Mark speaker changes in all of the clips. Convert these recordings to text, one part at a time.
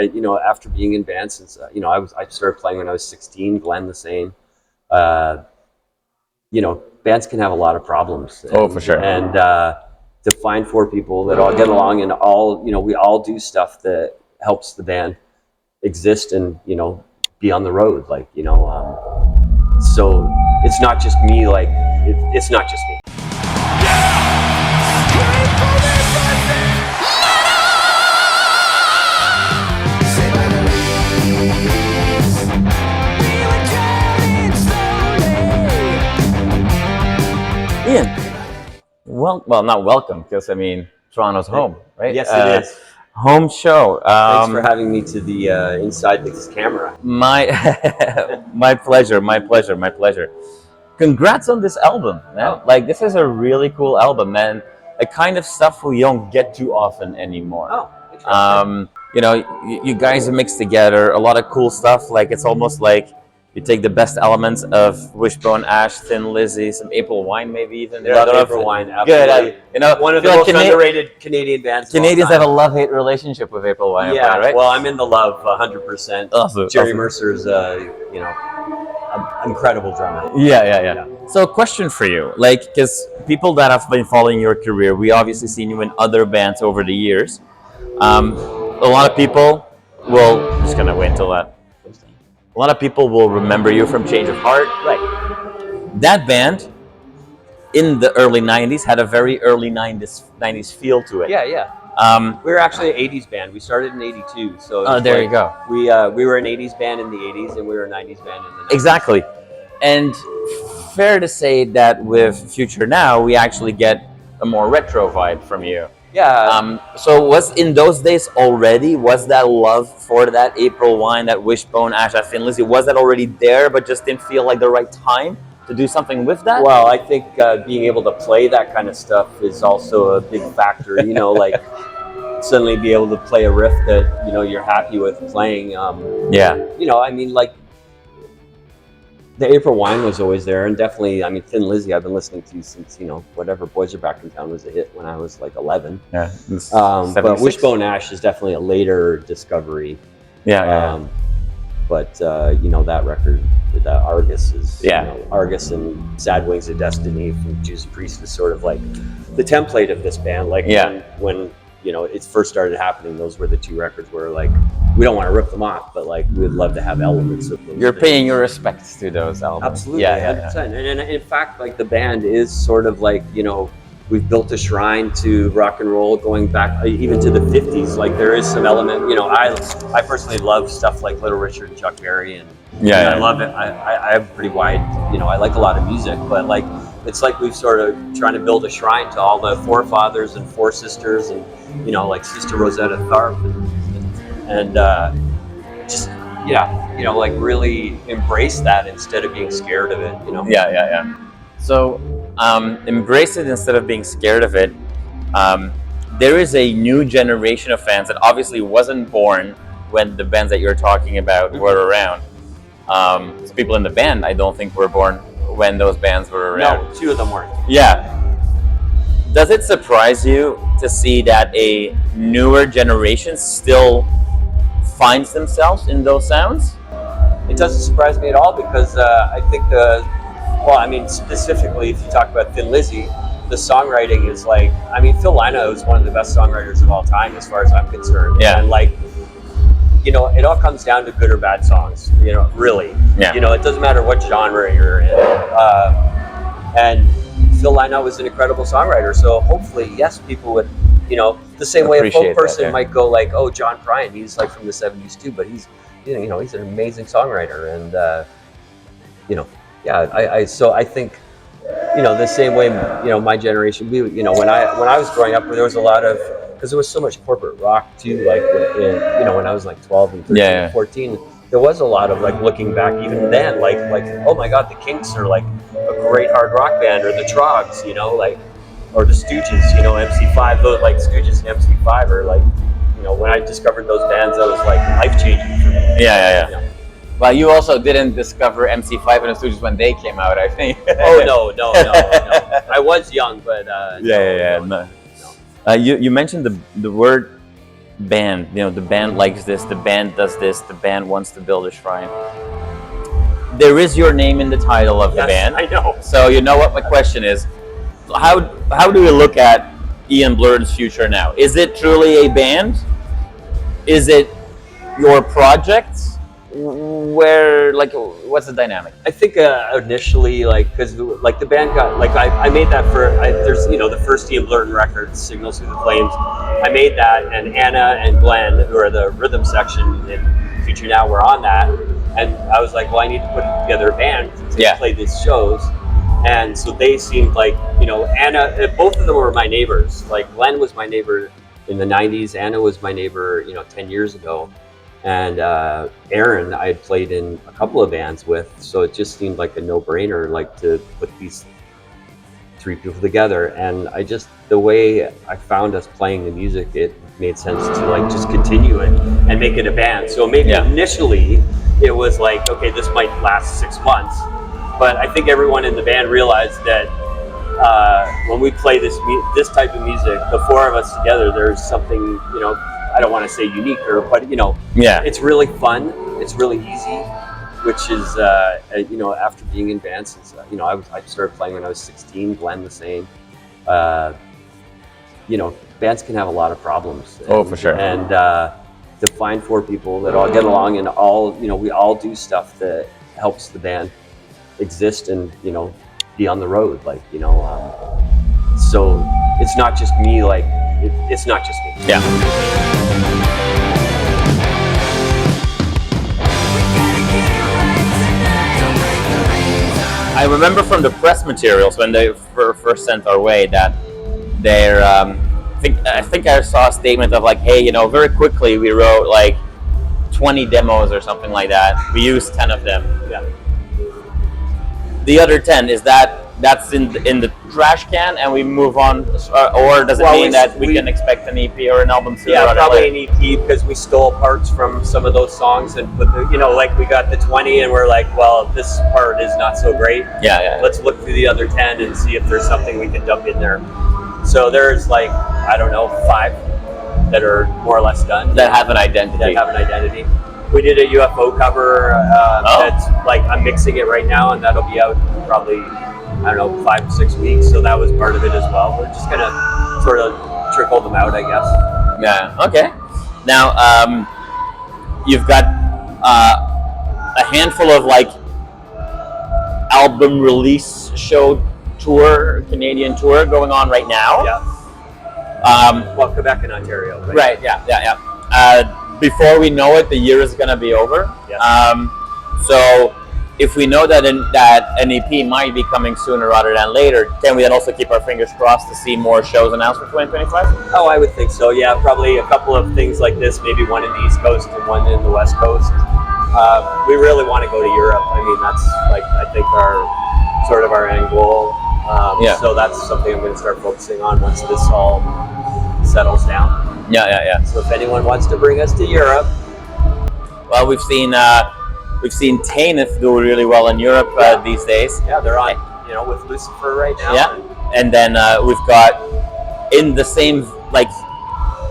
Speaker 1: you know, after being in bands since, you know, I started playing when I was 16, Glenn the same. You know, bands can have a lot of problems.
Speaker 2: Oh, for sure.
Speaker 1: And to find 4 people that all get along and all, you know, we all do stuff that helps the band exist and, you know, be on the road, like, you know, so it's not just me, like, it's not just me.
Speaker 2: Ian, well, not welcome, because I mean, Toronto's home, right?
Speaker 1: Yes, it is.
Speaker 2: Home show.
Speaker 1: Thanks for having me to the inside this camera.
Speaker 2: My pleasure, my pleasure, my pleasure. Congrats on this album, man.
Speaker 1: Oh.
Speaker 2: Like, this is a really cool album, man. The kind of stuff we don't get too often anymore.
Speaker 1: Oh, interesting.
Speaker 2: You know, you guys mix together a lot of cool stuff. Like, it's almost like you take the best elements of Wishbone Ash, Thin Lizzy, some April Wine, maybe even.
Speaker 1: Love April Wine, absolutely.
Speaker 2: Good. You know,
Speaker 1: one of the most underrated Canadian bands.
Speaker 2: Canadians have a love-hate relationship with April Wine.
Speaker 1: Yeah,
Speaker 2: right?
Speaker 1: well, I'm in the love 100%.
Speaker 2: Awesome,
Speaker 1: Jerry
Speaker 2: awesome.
Speaker 1: Mercer's, you know, an incredible drummer.
Speaker 2: Yeah. So, question for you, like, because people that have been following your career, we obviously seen you in other bands over the years. A lot of people will, I'm just gonna wait until that. A lot of people will remember you from Change of Heart.
Speaker 1: Right.
Speaker 2: That band in the early 90s had a very early 90s feel to it.
Speaker 1: Yeah. We were actually an 80s band. We started in 82. So
Speaker 2: Oh, there you go.
Speaker 1: We were an 80s band in the 80s, and we were a 90s band in the 90s.
Speaker 2: Exactly. And fair to say that with Future Now, we actually get a more retro vibe from you.
Speaker 1: Yeah.
Speaker 2: So was in those days already, was that love for that April Wine, that Wishbone Ash, that Thin Lizzy, was that already there, but just didn't feel like the right time to do something with that?
Speaker 1: Well, I think being able to play that kind of stuff is also a big factor. You know, like suddenly be able to play a riff that, you know, you're happy with playing.
Speaker 2: Yeah.
Speaker 1: You know, I mean, like the April Wine was always there, and definitely, I mean, Thin Lizzy I've been listening to since, you know, whatever, Boys Are Back in Town was a hit when I was like 11.
Speaker 2: Yeah.
Speaker 1: But Wishbone Ash is definitely a later discovery.
Speaker 2: Yeah.
Speaker 1: But you know, that record, that Argus is,
Speaker 2: Yeah.
Speaker 1: you know, Argus and Sad Wings of Destiny from Judas Priest is sort of like the template of this band. Like,
Speaker 2: Yeah.
Speaker 1: when you know, it first started happening, those were the 2 records where, like, we don't want to rip them off, but like we would love to have elements of them.
Speaker 2: You're paying your respects to those albums.
Speaker 1: Absolutely,
Speaker 2: Yeah.
Speaker 1: 100%. And in fact, like, the band is sort of like, you know, we've built a shrine to rock and roll going back even to the 50s. Like, there is some element, you know, I personally love stuff like Little Richard and Chuck Berry, and I love it. I have pretty wide, you know, I like a lot of music, but like, it's like we've sort of trying to build a shrine to all the forefathers and foresisters, and, you know, like Sister Rosetta Tharpe, and just, yeah, you know, like really embrace that instead of being scared of it, you know?
Speaker 2: Yeah. So, embrace it instead of being scared of it. There is a new generation of fans that obviously wasn't born when the bands that you're talking about were around. So people in the band, I don't think, were born when those bands were around.
Speaker 1: No, 2 of them weren't.
Speaker 2: Yeah. Does it surprise you to see that a newer generation still finds themselves in those sounds?
Speaker 1: It doesn't surprise me at all, because I think well, I mean, specifically if you talk about Thin Lizzy, the songwriting is like, I mean, Phil Lynott is one of the best songwriters of all time as far as I'm concerned.
Speaker 2: Yeah.
Speaker 1: And like, you know, it all comes down to good or bad songs, you know, really.
Speaker 2: Yeah.
Speaker 1: You know, it doesn't matter what genre you're in. And Phil Lynott was an incredible songwriter, so hopefully, yes, people would, you know, the same way a folk person might go like, oh, John Prine, he's like from the 70s too, but he's, you know, he's an amazing songwriter, and you know, yeah, so I think, you know, the same way, you know, my generation, we, you know, when I was growing up, there was a lot of, because there was so much corporate rock too, like, you know, when I was like 12 and 13 and 14, there was a lot of like looking back even then, like oh my God, the Kinks are like a great hard rock band, or the Trogs, you know, like, or the Stooges, you know, MC5, those like Stooges and MC5 are like, you know, when I discovered those bands, that was like life changing for me.
Speaker 2: Yeah.
Speaker 1: You know?
Speaker 2: Well, you also didn't discover MC5 and the Stooges when they came out, I think.
Speaker 1: Oh no. I was young, but
Speaker 2: No. You mentioned the word band. You know, the band likes this, the band does this, the band wants to build a shrine. There is your name in the title of the band.
Speaker 1: I know.
Speaker 2: So you know what my question is. How do we look at Ian Blurton's future now? Is it truly a band? Is it your project? Where, like, what's the dynamic?
Speaker 1: I think initially, like, because like the band got, like, I made that for, there's, you know, the first Ian Blurton record, Signals Through the Flames. I made that, and Anna and Glenn, who are the rhythm section in Future Now, were on that. And I was like, well, I need to put together a band to play these shows. And so they seemed like, you know, Anna, both of them were my neighbors. Like, Glenn was my neighbor in the 90s. Anna was my neighbor, you know, 10 years ago. And Aaron, I had played in a couple of bands with. So it just seemed like a no-brainer, like, to put these three people together. And I just, the way I found us playing the music, it made sense to, like, just continue it and make it a band. So maybe initially it was like, okay, this might last 6 months. But I think everyone in the band realized that when we play this type of music, the four of us together, there's something, you know, I don't want to say unique, but, you know, it's really fun. It's really easy, which is, you know, after being in bands since, you know, I started playing when I was 16, Glenn the same. You know, bands can have a lot of problems.
Speaker 2: Oh, for sure.
Speaker 1: And to find four people that all get along and all, you know, we all do stuff that helps the band exist and, you know, be on the road, like, you know, so it's not just me, like, it's not just me.
Speaker 2: Yeah. I remember from the press materials when they first sent our way that they're, I think I saw a statement of like, hey, you know, very quickly we wrote like 20 demos or something like that. We used 10 of them.
Speaker 1: Yeah.
Speaker 2: The other 10, is that's in the trash can and we move on, or does it mean that we can expect an EP or an album soon?
Speaker 1: Yeah, probably an EP, because we stole parts from some of those songs and put the, you know, like we got the 20 and we're like, well, this part is not so great.
Speaker 2: Yeah.
Speaker 1: Let's look through the other 10 and see if there's something we can dump in there. So there's like, I don't know, 5 that are more or less done.
Speaker 2: That have an identity.
Speaker 1: We did a UFO cover that's like, I'm mixing it right now and that'll be out probably, I don't know, 5 to 6 weeks. So that was part of it as well. We're just gonna sort of trickle them out, I guess.
Speaker 2: Yeah, okay. Now, you've got a handful of like album release show tour, Canadian tour going on right now.
Speaker 1: Yeah. Well, Quebec and Ontario.
Speaker 2: Right, yeah. Before we know it, the year is going to be over.
Speaker 1: Yeah.
Speaker 2: So if we know that an EP might be coming sooner rather than later, can we then also keep our fingers crossed to see more shows announced for 2025?
Speaker 1: Oh, I would think so, yeah. Probably a couple of things like this, maybe one in the East Coast and one in the West Coast. We really want to go to Europe. I mean, that's like, I think our end goal. So that's something I'm going to start focusing on once this all settles down.
Speaker 2: Yeah.
Speaker 1: So if anyone wants to bring us to Europe,
Speaker 2: well, we've seen Tainif do really well in Europe these days.
Speaker 1: Yeah, they're on, you know, with Lucifer right now.
Speaker 2: Yeah, and then we've got in the same, like,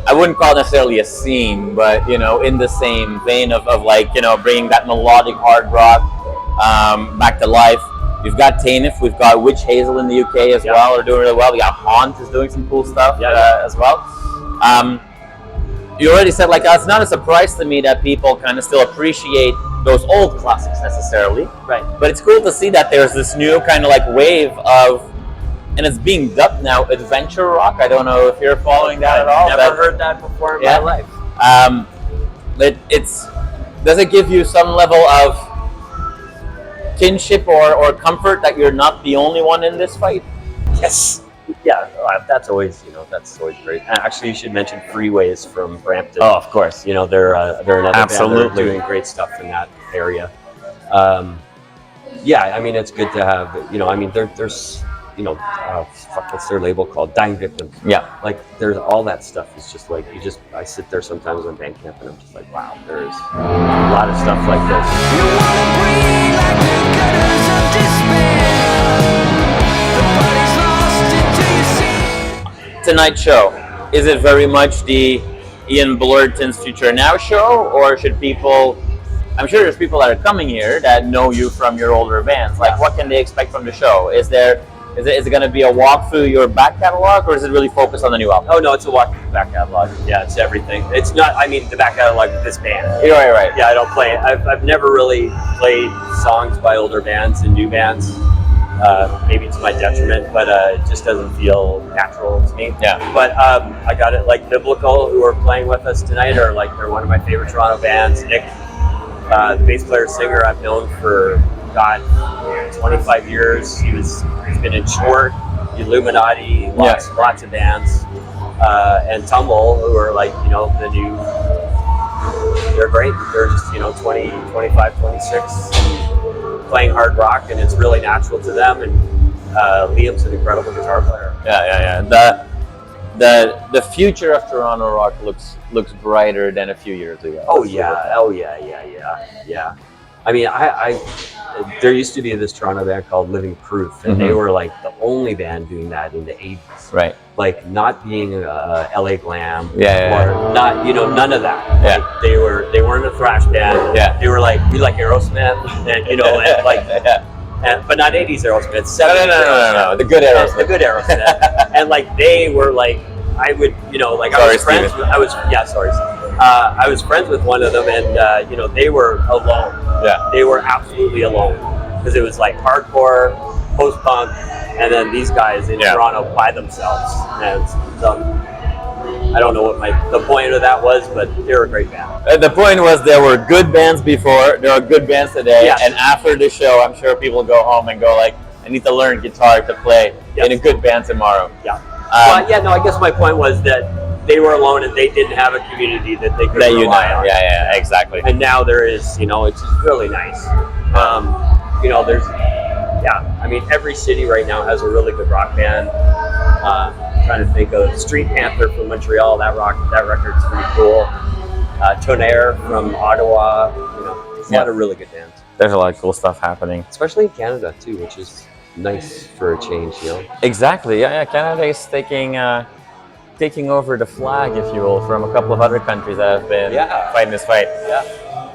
Speaker 2: I wouldn't call it necessarily a scene, but, you know, in the same vein of like, you know, bringing that melodic hard rock back to life. We've got Tainif, we've got Witch Hazel in the UK as well, are doing really well. We got Haunt is doing some cool stuff as well. You already said, like, it's not a surprise to me that people kind of still appreciate those old classics necessarily.
Speaker 1: Right.
Speaker 2: But it's cool to see that there's this new kind of like wave of, and it's being dubbed now adventure rock. I don't know if you're following that at all.
Speaker 1: I've never heard that before in my life.
Speaker 2: Does it give you some level of kinship or comfort that you're not the only one in this fight?
Speaker 1: Yes. Yeah, that's always great. Actually, you should mention Freeways from Brampton.
Speaker 2: Oh, of course.
Speaker 1: You know, they're another
Speaker 2: Absolutely.
Speaker 1: band that are doing great stuff in that area. Yeah, I mean, it's good to have, you know, I mean, there's, you know, what's their label called? Dying Victims.
Speaker 2: Yeah.
Speaker 1: Like, there's all that stuff is just like, I sit there sometimes on Bandcamp and I'm just like, wow, there's a lot of stuff like this.
Speaker 3: You wanna breathe like the gutters of despair. The body's lost until you see.
Speaker 2: Tonight's show, is it very much the Ian Blurton's Future Now show, or should people? I'm sure there's people that are coming here that know you from your older bands. Like, what can they expect from the show? Is it going to be a walk through your back catalog, or is it really focused on the new album?
Speaker 1: Oh no, it's a walk through the back catalog. Yeah, it's everything. It's not. I mean, the back catalog of this band.
Speaker 2: Right.
Speaker 1: Yeah, I don't play it. I've never really played songs by older bands and new bands. Maybe to my detriment, but it just doesn't feel natural to me.
Speaker 2: Yeah.
Speaker 1: But I got it. Like Biblical, who are playing with us tonight, are like they're one of my favorite Toronto bands. Nick, the bass player singer, I've known for 25 years. He's been in Short, Illuminati, lots of bands, and Tumble, who are like the new. They're great. They're just 20, 25, 26. Playing hard rock, and it's really natural to them. And Liam's an incredible guitar player.
Speaker 2: Yeah. The future of Toronto rock looks brighter than a few years ago.
Speaker 1: Oh yeah. I mean, there used to be this Toronto band called Living Proof, and they were like the only band doing that in the 80s.
Speaker 2: Right.
Speaker 1: Like not being LA glam,
Speaker 2: or
Speaker 1: not none of that.
Speaker 2: Yeah.
Speaker 1: Like, they weren't a thrash band.
Speaker 2: Yeah.
Speaker 1: They were like Aerosmith, and and like. But not 80s Aerosmith. 70s
Speaker 2: No. The good Aerosmith.
Speaker 1: The good Aerosmith. And like they were like, I would I was friends. I was friends with one of them, and they were alone.
Speaker 2: Yeah.
Speaker 1: They were absolutely alone because it was like hardcore, post-punk, and then these guys in Toronto by themselves. And I don't know what the point of that was, but they were a great band.
Speaker 2: The point was there were good bands before, there are good bands today, and after the show, I'm sure people go home and go like, I need to learn guitar to play in a good band tomorrow.
Speaker 1: Yeah. I guess my point was that they were alone and they didn't have a community that they could rely on.
Speaker 2: Yeah, exactly.
Speaker 1: And now there is, it's just really nice. I mean, every city right now has a really good rock band. Trying to think of Street Panther from Montreal. That record's pretty cool. Tonnerre from Ottawa. There's a lot of really good bands.
Speaker 2: There's a lot of cool stuff happening,
Speaker 1: especially in Canada too, which is nice for a change.
Speaker 2: Exactly. Yeah. Canada is taking over the flag, if you will, from a couple of other countries that have been fighting this fight.
Speaker 1: Yeah.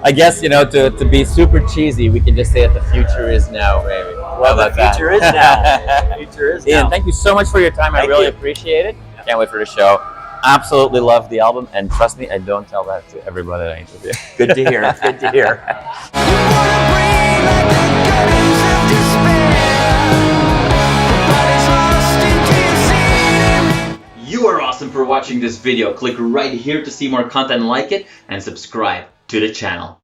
Speaker 2: I guess to be super cheesy, we can just say that the future is now, baby.
Speaker 1: Well, the future is now. The future is now.
Speaker 2: Ian, thank you so much for your time. I really appreciate it. Can't wait for the show. Absolutely love the album, and trust me, I don't tell that to everybody that I interview.
Speaker 1: Good to hear. Good to hear.
Speaker 4: You are awesome for watching this video. Click right here to see more content like it and subscribe to the channel.